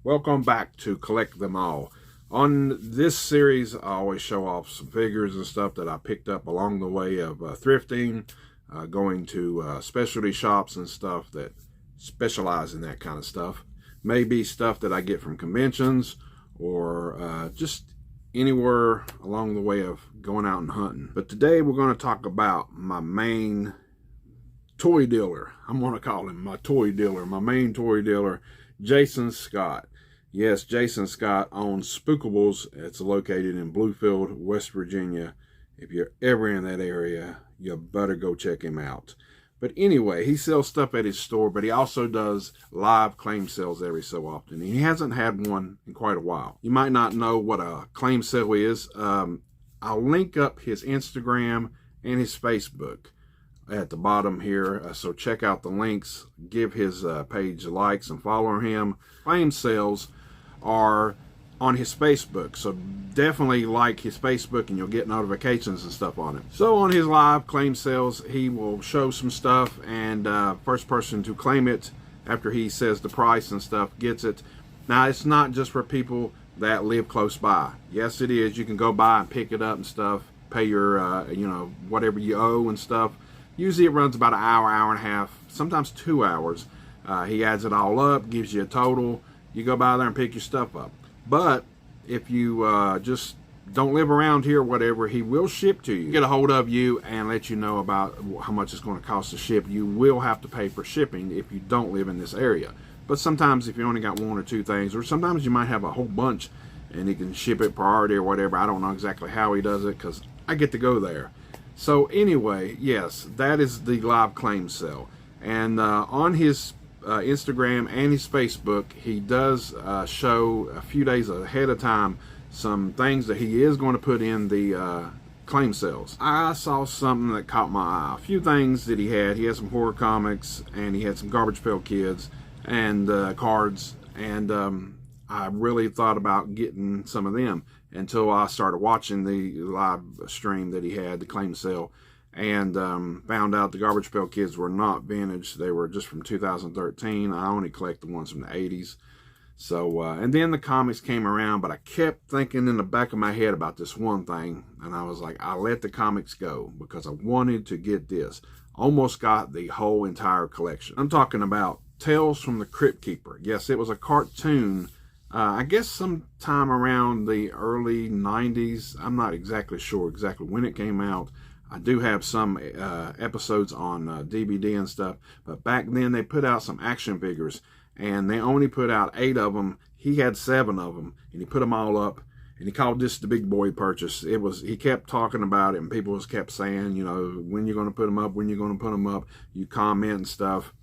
Welcome back to Collect Them All. On this series, I always show off some figures and stuff that I picked up along the way of thrifting, going to specialty shops and stuff that specialize in that kind of stuff. Maybe stuff that I get from conventions or just anywhere along the way of going out and hunting. But today we're going to talk about my main toy dealer. I'm going to call him my toy dealer, my main toy dealer, Jason Scott. Yes, Jason Scott owns Spookables. It's located in Bluefield, West Virginia. If you're ever in that area, you better go check him out. But anyway, he sells stuff at his store, but he also does live claim sales every so often. He hasn't had one in quite a while. You might not know what a claim sale is. I'll link up his Instagram and his Facebook at the bottom here, so check out the links, give his page likes and follow him. Claim sales are on his Facebook, so definitely like his Facebook and you'll get notifications and stuff on it. So on his live claim sales, he will show some stuff, and first person to claim it after he says the price and stuff gets it. Now, it's not just for people that live close by. Yes, it is. You can go by and pick it up and stuff, pay your whatever you owe and stuff. Usually it runs about an hour, hour and a half, sometimes 2 hours. He adds it all up, gives you a total. You go by there and pick your stuff up. But if you just don't live around here or whatever, he will ship to you. Get a hold of you and let you know about how much it's going to cost to ship. You will have to pay for shipping if you don't live in this area. But sometimes if you only got one or two things, or sometimes you might have a whole bunch and he can ship it priority or whatever. I don't know exactly how he does it because I get to go there. So anyway, yes, that is the live claim sale. And on his Instagram and his Facebook, he does show a few days ahead of time some things that he is going to put in the claim sales. I saw something that caught my eye. A few things that he had. He had some horror comics, and he had some Garbage Pail Kids and cards, and I really thought about getting some of them until I started watching the live stream that he had, the claim sale, and found out the Garbage Pail Kids were not vintage. They were just from 2013. I only collect the ones from the 80s. So, and then the comics came around, but I kept thinking in the back of my head about this one thing, and I was like, I'll let the comics go because I wanted to get this. Almost got the whole entire collection. I'm talking about Tales from the Crypt Keeper. Yes, it was a cartoon. I guess sometime around the early 90s. I'm not exactly sure exactly when it came out. I do have some episodes on DVD and stuff, but back then they put out some action figures, and they only put out 8 of them. He had 7 of them, and he put them all up, and he called this the big boy purchase. He kept talking about it, and people just kept saying, you know, when you're going to put them up, when you're going to put them up. You comment and stuff,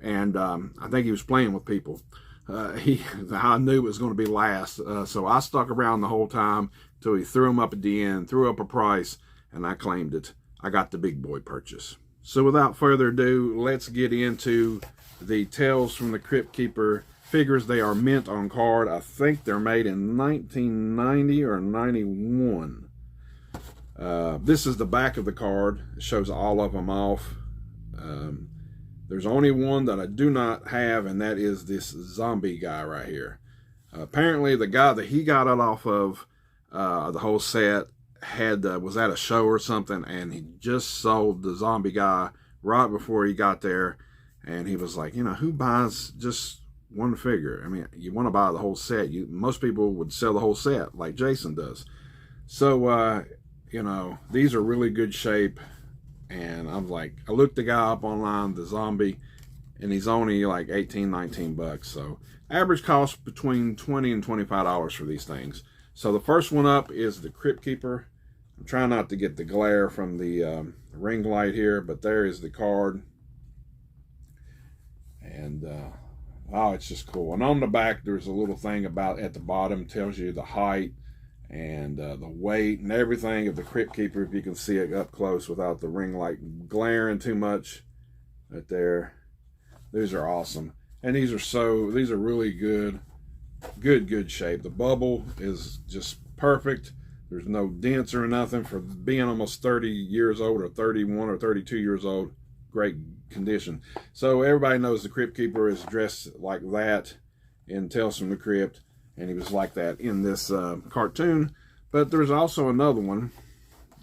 and I think he was playing with people. I knew it was going to be last, so I stuck around the whole time till he threw them up at the end, threw up a price, and I claimed it. I got the big boy purchase. So without further ado, let's get into the Tales from the Crypt Keeper figures. They are mint on card. I think they're made in 1990 or 91. This is the back of the card. It shows all of them off. There's only one that I do not have, and that is this zombie guy right here. Apparently, the guy that he got it off of, the whole set, was at a show or something, and he just sold the zombie guy right before he got there, and he was like, you know, who buys just one figure? I mean, you want to buy the whole set. Most people would sell the whole set like Jason does. So, you know, these are really good shape. And I'm like, I looked the guy up online, the zombie, and he's only like 18, 19 bucks. So average cost between $20 and $25 for these things. So the first one up is the Crypt Keeper. I'm trying not to get the glare from the ring light here, but there is the card. And oh, it's just cool. And on the back, there's a little thing about at the bottom, tells you the height and the weight and everything of the Crypt Keeper, if you can see it up close without the ring light glaring too much. Right there. These are awesome, and these are really good shape. The bubble is just perfect. There's no dents or nothing. For being almost 30 years old, or 31 or 32 years old, great condition. So everybody knows the Crypt Keeper is dressed like that in Tales from the Crypt, and he was like that in this cartoon. But there's also another one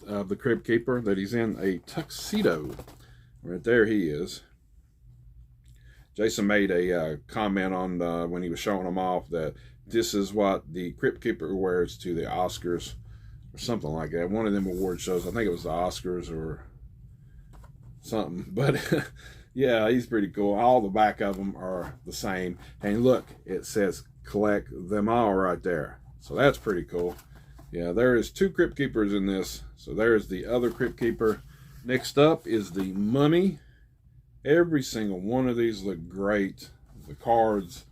of the Crypt Keeper that he's in a tuxedo. Right there he is. Jason made a comment on when he was showing them off that this is what the Crypt Keeper wears to the Oscars or something like that. One of them award shows. I think it was the Oscars or something. But yeah, he's pretty cool. All the back of them are the same. And look, it says collect them all right there. So that's pretty cool. Yeah, there is 2 Crypt Keepers in this. So there's the other Crypt Keeper. Next up is the Mummy. Every single one of these look great. The cards,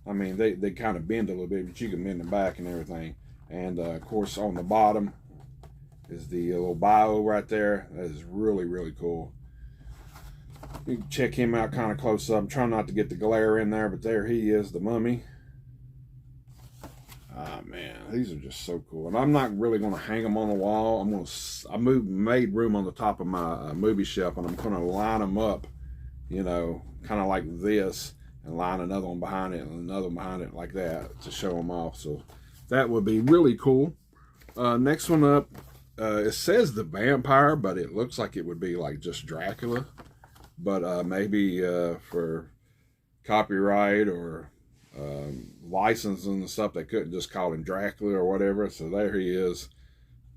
I mean, they kind of bend a little bit, but you can bend them back and everything. And of course, on the bottom is the little bio right there. That is really, really cool. You can check him out kind of close up. I'm trying not to get the glare in there, but there he is, the Mummy. Ah, man, these are just so cool. And I'm not really going to hang them on the wall. I made room on the top of my movie shelf, and I'm going to line them up, you know, kind of like this, and line another one behind it and another one behind it like that to show them off. So that would be really cool. Next one up, it says the Vampire, but it looks like it would be like just Dracula. But maybe for copyright or licensing and stuff, they couldn't just call him Dracula or whatever. So there he is,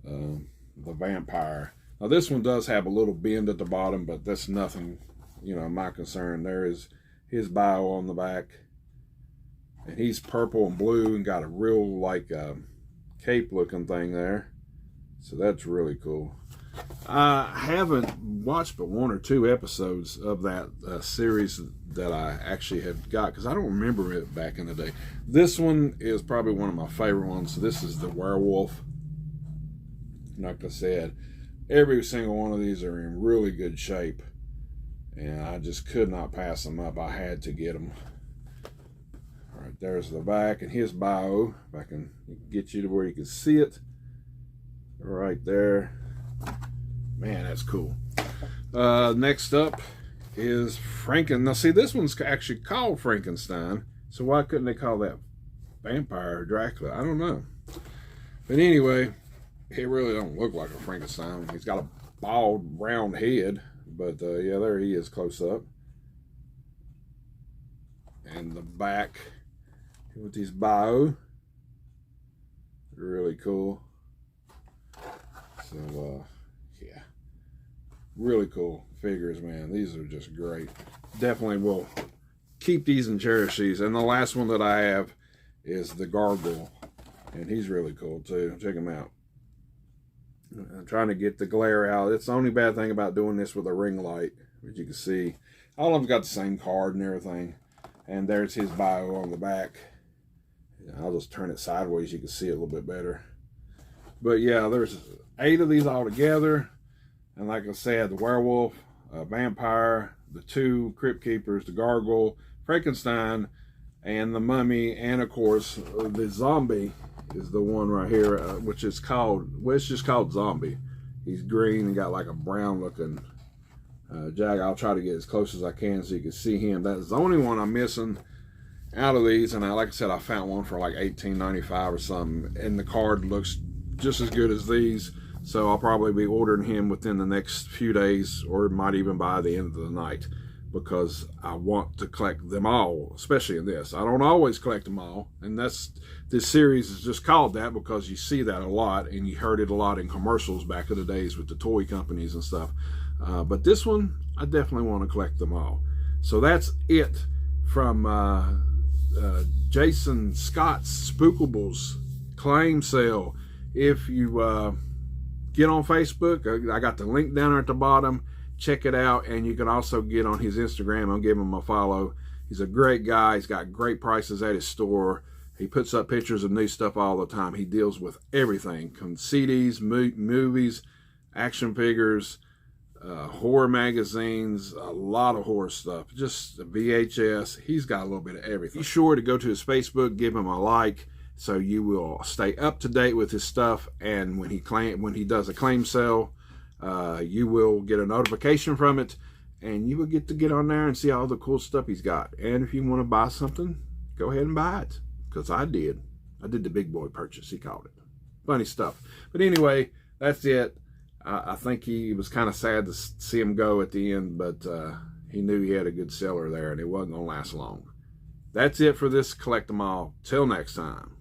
the Vampire. Now this one does have a little bend at the bottom, but that's nothing, you know, my concern. There is his bio on the back, and he's purple and blue and got a real like cape looking thing there. So that's really cool. I haven't watched but 1 or 2 episodes of that series that I actually had got, because I don't remember it back in the day. This one is probably one of my favorite ones. So this is the werewolf. Like I said, every single one of these are in really good shape, and I just could not pass them up. I had to get them. All right, there's the back and his bio. If I can get you to where you can see it. Right there. Man, that's cool. Next up is Franken. Now, see, this one's actually called Frankenstein. So why couldn't they call that Vampire or Dracula? I don't know. But anyway, he really don't look like a Frankenstein. He's got a bald, round head. But yeah, there he is close up. And the back with his bio. Really cool. So, yeah. Really cool figures, man. These are just great. Definitely will keep these and cherish these. And the last one that I have is the Gargoyle. And he's really cool, too. Check him out. I'm trying to get the glare out. It's the only bad thing about doing this with a ring light. As you can see, all of them got the same card and everything. And there's his bio on the back. I'll just turn it sideways. You can see it a little bit better. But yeah, there's 8 of these all together. And like I said, the werewolf, vampire, the 2 crypt keepers, the gargoyle, Frankenstein, and the mummy, and of course the zombie is the one right here, which is called, well, it's just called Zombie. He's green and got like a brown looking jag. I'll try to get as close as I can so you can see him. That's the only one I'm missing out of these. And like I said, I found one for like $18.95 or something, and the card looks just as good as these. So I'll probably be ordering him within the next few days, or it might even by the end of the night, because I want to collect them all, especially in this. I don't always collect them all, and this series is just called that because you see that a lot, and you heard it a lot in commercials back in the days with the toy companies and stuff. But this one, I definitely want to collect them all. So that's it from Jason Scott's Spookables claim sale. If you get on Facebook, I got the link down there at the bottom. Check it out, and you can also get on his Instagram. I'll give him a follow. He's a great guy. He's got great prices at his store. He puts up pictures of new stuff all the time. He deals with everything, from CDs, movies, action figures, horror magazines, a lot of horror stuff, just VHS. He's got a little bit of everything. Be sure to go to his Facebook, give him a like, so you will stay up to date with his stuff. And when he does a claim sale, you will get a notification from it, and you will get to get on there and see all the cool stuff he's got. And if you want to buy something, go ahead and buy it, because I did. I did the big boy purchase, he called it. Funny stuff. But anyway, that's it. I think he was kind of sad to see him go at the end, but he knew he had a good seller there, and it wasn't going to last long. That's it for this Collect 'em All. Till next time.